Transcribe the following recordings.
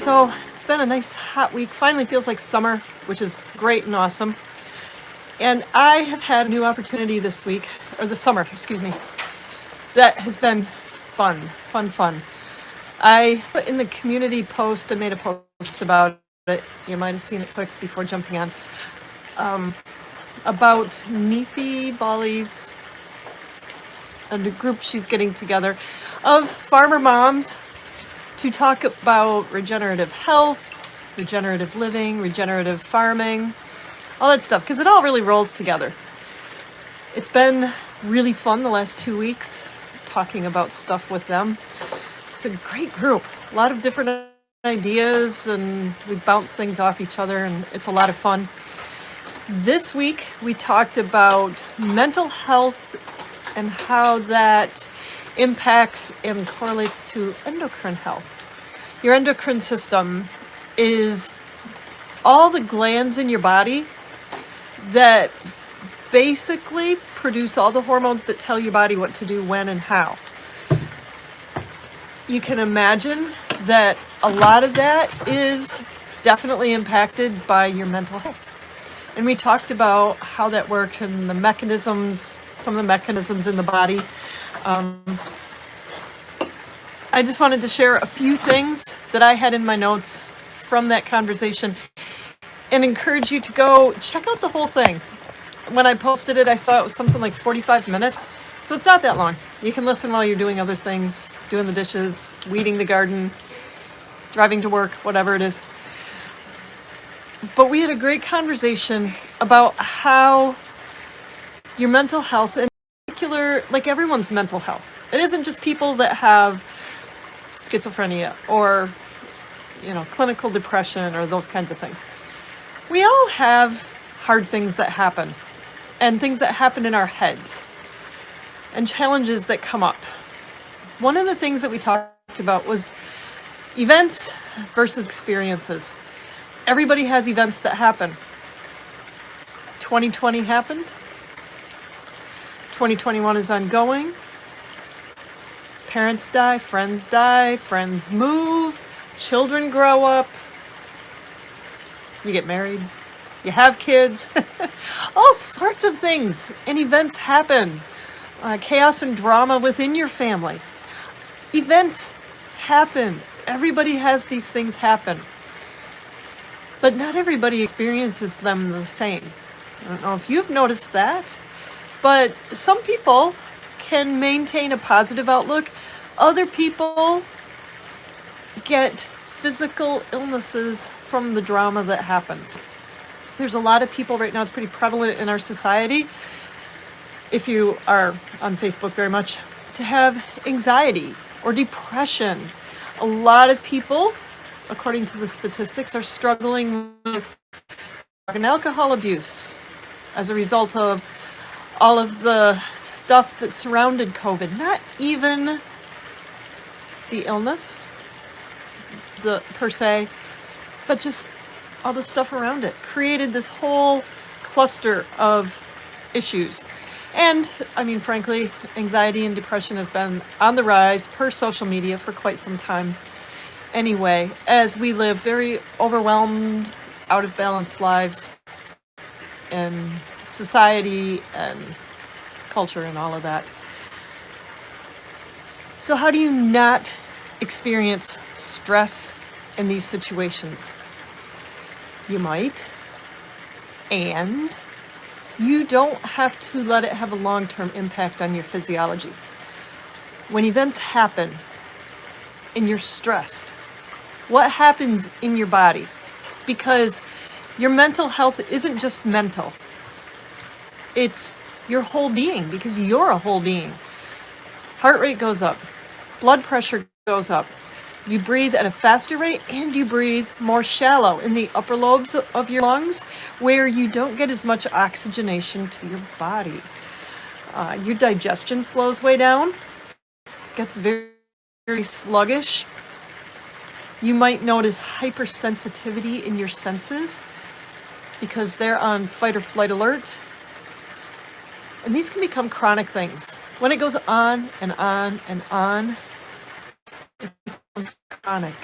So it's been a nice hot week. Finally feels like summer, which is great and awesome. And I have had a new opportunity this week, or this summer, excuse me, that has been fun. I put in the community post, I made a post about it. You might have seen it quick before jumping on. About Neethi Bali's and a group she's getting together of farmer moms to talk about regenerative health, regenerative living, regenerative farming, all that stuff, because it all really rolls together. It's been really fun the last 2 weeks talking about stuff with them. It's a great group, a lot of different ideas, and we bounce things off each other, and it's a lot of fun. This week we talked about mental health and how that impacts and correlates to endocrine health. Your endocrine system is all the glands in your body that basically produce all the hormones that tell your body what to do, when, and how. You can imagine that a lot of that is definitely impacted by your mental health. And we talked about how that works and the mechanisms, some of the mechanisms in the body. I just wanted to share a few things that I had in my notes from that conversation and encourage you to go check out the whole thing. When I posted it, I saw it was something like 45 minutes. So it's not that long. You can listen while you're doing other things, doing the dishes, weeding the garden, driving to work, whatever it is. But we had a great conversation about how your mental health, in particular, like everyone's mental health. It isn't just people that have schizophrenia or, clinical depression or those kinds of things. We all have hard things that happen and things that happen in our heads and challenges that come up. One of the things that we talked about was events versus experiences. Everybody has events that happen. 2020 happened. 2021 is ongoing. Parents die, friends move, children grow up, you get married, you have kids, all sorts of things and events happen. Chaos and drama within your family. Events happen. Everybody has these things happen. But not everybody experiences them the same. I don't know if you've noticed that, but some people can maintain a positive outlook. Other people get physical illnesses from the drama that happens. There's a lot of people right now, it's pretty prevalent in our society, if you are on Facebook very much, to have anxiety or depression. A lot of people, according to the statistics, are struggling with drug and alcohol abuse as a result of all of the stuff that surrounded COVID. Not even the illness, per se, but just all the stuff around it created this whole cluster of issues. And, frankly, anxiety and depression have been on the rise per social media for quite some time anyway, as we live very overwhelmed, out of balance lives in society and culture and all of that. So how do you not experience stress in these situations? You might, and you don't have to let it have a long-term impact on your physiology. When events happen and you're stressed, what happens in your body? Because your mental health isn't just mental. It's your whole being, because you're a whole being. Heart rate goes up. Blood pressure goes up. You breathe at a faster rate, and you breathe more shallow in the upper lobes of your lungs, where you don't get as much oxygenation to your body. Your digestion slows way down, gets very, very sluggish. You might notice hypersensitivity in your senses because they're on fight or flight alert. And these can become chronic things. When it goes on and on and on, it becomes chronic.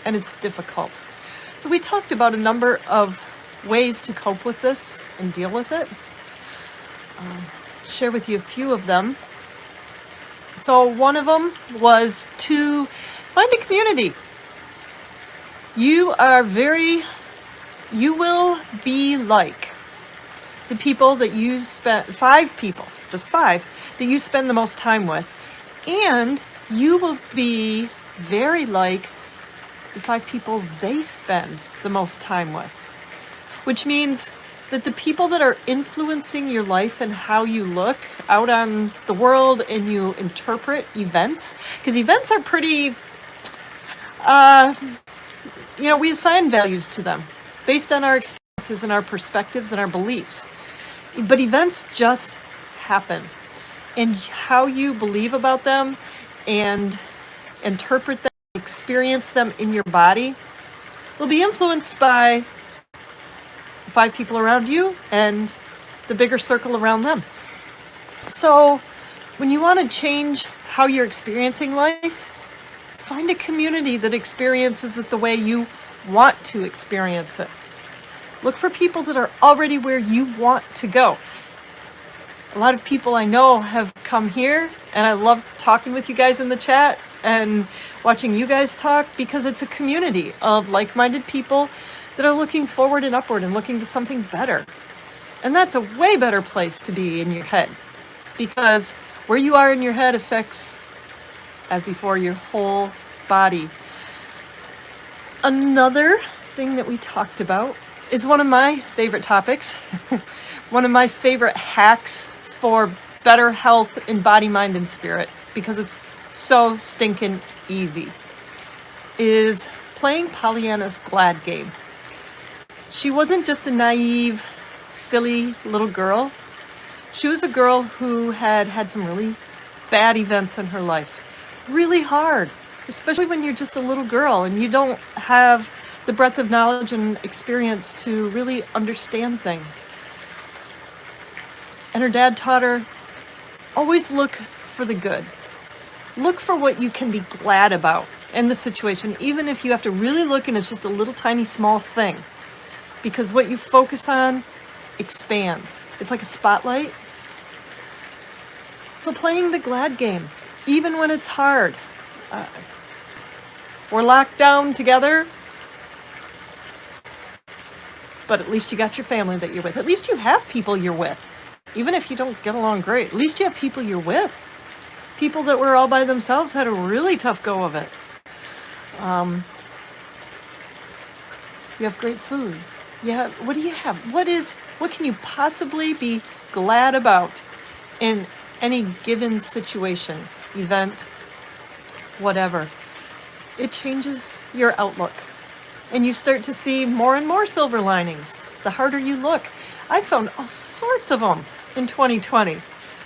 and it's difficult. So we talked about a number of ways to cope with this and deal with it. Share with you a few of them. So one of them was to find a community. You will be like the people that you spend, 5 people, just 5, that you spend the most time with. And you will be very like the 5 people they spend the most time with. Which means that the people that are influencing your life and how you look out on the world and you interpret events, because events are pretty, we assign values to them based on our experiences and our perspectives and our beliefs. But events just happen. And how you believe about them and interpret them, experience them in your body will be influenced by the 5 people around you and the bigger circle around them. So when you want to change how you're experiencing life, find a community that experiences it the way you want to experience it. Look for people that are already where you want to go. A lot of people I know have come here, and I love talking with you guys in the chat and watching you guys talk, because it's a community of like-minded people that are looking forward and upward and looking to something better. And that's a way better place to be in your head, because where you are in your head affects, as before, your whole body. Another thing that we talked about is one of my favorite topics, one of my favorite hacks for better health in body, mind, and spirit, because it's so stinking easy, is playing Pollyanna's Glad game. She wasn't just a naive, silly little girl. She was a girl who had had some really bad events in her life. Really hard, especially when you're just a little girl and you don't have the breadth of knowledge and experience to really understand things. And her dad taught her, always look for the good. Look for what you can be glad about in the situation, even if you have to really look and it's just a little tiny small thing. Because what you focus on expands. It's like a spotlight. So playing the glad game, even when it's hard. We're locked down together, but at least you got your family that you're with. At least you have people you're with. Even if you don't get along great, at least you have people you're with. People that were all by themselves had a really tough go of it. You have great food. Yeah, what do you have? What can you possibly be glad about in any given situation, event, whatever? It changes your outlook. And you start to see more and more silver linings the harder you look. I found all sorts of them in 2020,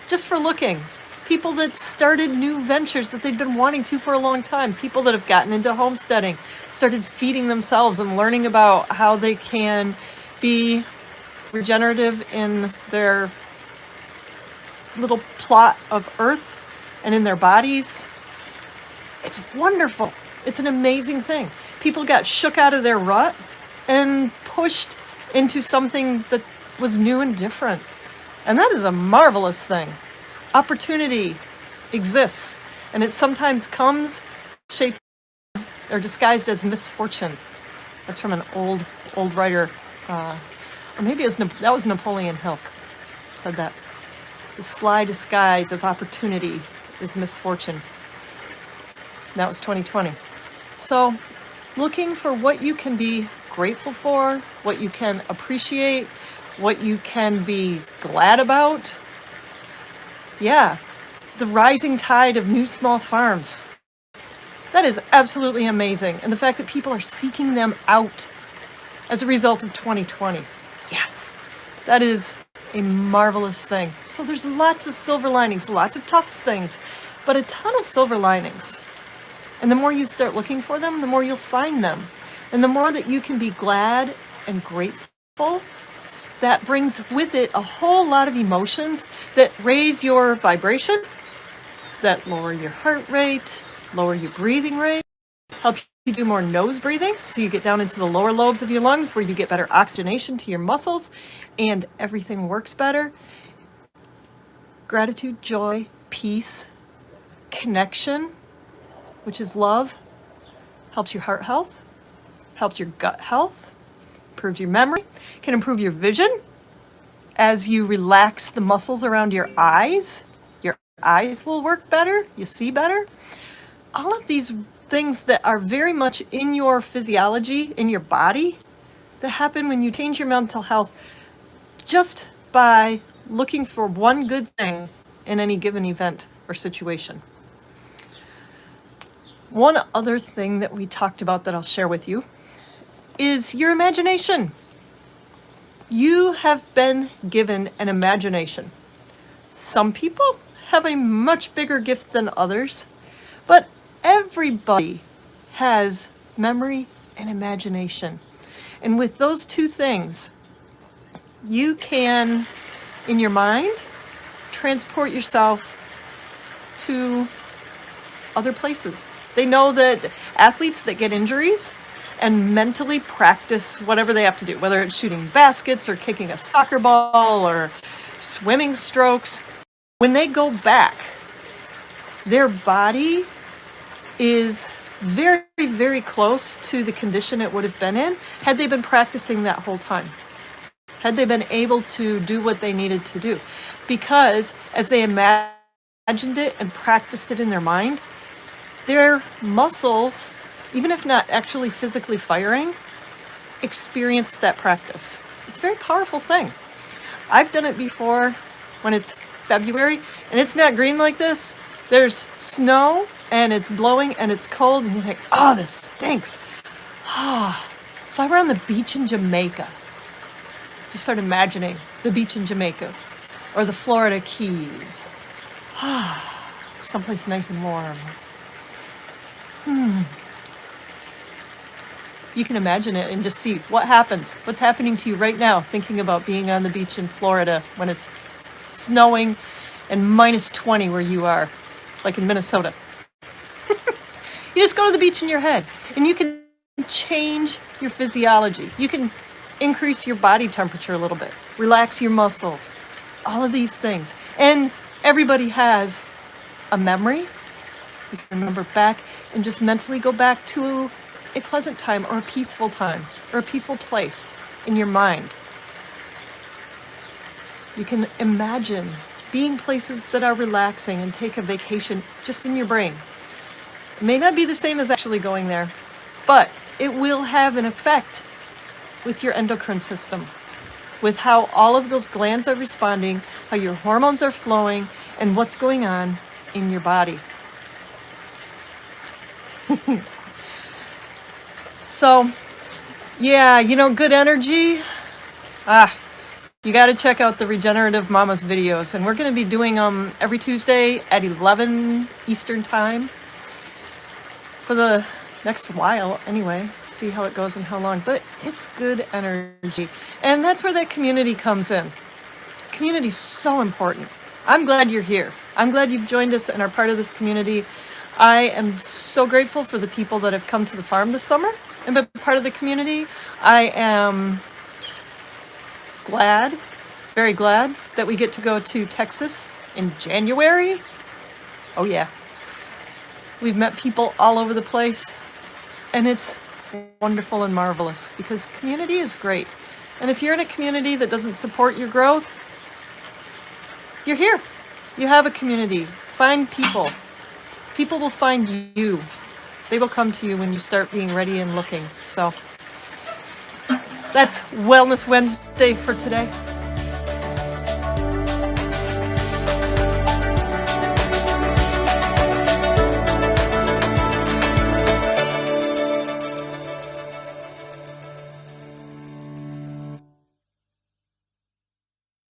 just for looking. People that started new ventures that they'd been wanting to for a long time. People that have gotten into homesteading, started feeding themselves and learning about how they can be regenerative in their little plot of earth and in their bodies. It's wonderful. It's an amazing thing. People got shook out of their rut and pushed into something that was new and different. And that is a marvelous thing. Opportunity exists, and it sometimes comes shaped or disguised as misfortune. That's from an old writer, or maybe that was Napoleon Hill said that. The sly disguise of opportunity is misfortune. That was 2020. So, looking for what you can be grateful for, what you can appreciate, what you can be glad about. Yeah, the rising tide of new small farms. That is absolutely amazing. And the fact that people are seeking them out as a result of 2020. Yes, that is a marvelous thing. So there's lots of silver linings, lots of tough things, but a ton of silver linings. And the more you start looking for them, the more you'll find them. And the more that you can be glad and grateful, that brings with it a whole lot of emotions that raise your vibration, that lower your heart rate, lower your breathing rate, help you do more nose breathing, so you get down into the lower lobes of your lungs where you get better oxygenation to your muscles and everything works better. Gratitude, joy, peace, connection, which is love, helps your heart health, helps your gut health, improves your memory, can improve your vision as you relax the muscles around your eyes. Your eyes will work better, you see better. All of these things that are very much in your physiology, in your body, that happen when you change your mental health just by looking for one good thing in any given event or situation. One other thing that we talked about that I'll share with you is your imagination. You have been given an imagination. Some people have a much bigger gift than others, but everybody has memory and imagination. And with those two things, you can, in your mind, transport yourself to other places. They know that athletes that get injuries and mentally practice whatever they have to do, whether it's shooting baskets or kicking a soccer ball or swimming strokes, when they go back, their body is very, very close to the condition it would have been in had they been practicing that whole time, had they been able to do what they needed to do. Because as they imagined it and practiced it in their mind, their muscles, even if not actually physically firing, experienced that practice. It's a very powerful thing. I've done it before when it's February and it's not green like this. There's snow and it's blowing and it's cold and you think, oh, this stinks. If I were on the beach in Jamaica, just start imagining the beach in Jamaica or the Florida Keys. Someplace nice and warm. You can imagine it and just see what happens. What's happening to you right now thinking about being on the beach in Florida when it's snowing and minus 20 where you are, like in Minnesota. You just go to the beach in your head and you can change your physiology. You can increase your body temperature a little bit, relax your muscles, all of these things. And everybody has a memory. You can remember back and just mentally go back to a pleasant time or a peaceful place in your mind. You can imagine being places that are relaxing and take a vacation just in your brain. It may not be the same as actually going there, but it will have an effect with your endocrine system, with how all of those glands are responding, how your hormones are flowing, and what's going on in your body. So, yeah, good energy. You got to check out the Regenerative Mamas videos. And we're going to be doing them every Tuesday at 11 Eastern Time for the next while anyway. See how it goes and how long. But it's good energy. And that's where that community comes in. Community's so important. I'm glad you're here. I'm glad you've joined us and are part of this community. I am so grateful for the people that have come to the farm this summer and been part of the community. I am glad, very glad, that we get to go to Texas in January. Oh yeah. We've met people all over the place, and it's wonderful and marvelous because community is great. And if you're in a community that doesn't support your growth, you're here. You have a community. Find people. People will find you. They will come to you when you start being ready and looking. So that's Wellness Wednesday for today.